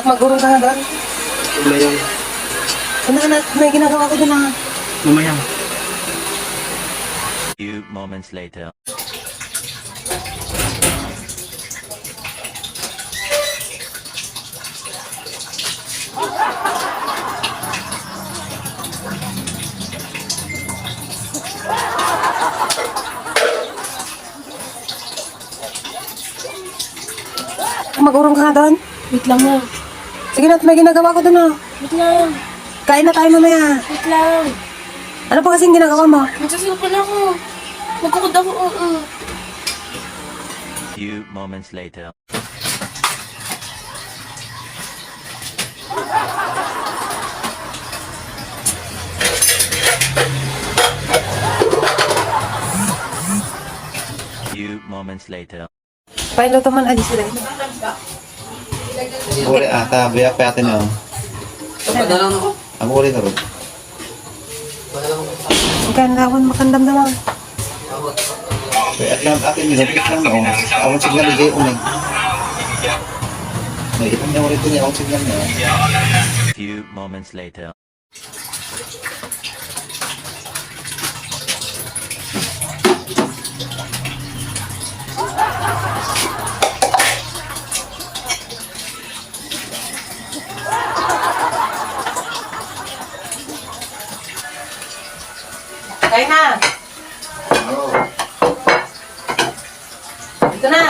Anak, magurong ka na doon. Umayang. Anak, may ginagawa ko doon ha. Mamayang. Few moments later. Magurong ka na doon. Wait lang yan. Sige na, may ginagawa ko doon ha. Wait lang. Kain na tayo mamaya. Wait lang. Ano pa kasing ginagawa mo? Magsasapan ako. Magkukod ako. Few moments later. Few moments later. Pailo to man, alis sila. Boleh ata biya pa atin oh. Ako boleh na ron. Magandang makandam naman. Kaya at lang atin nilapit lang oh. Awang signal ni uning. May itong niya ulit niya awang signal niya. Few moments later. Kain na. Ito na.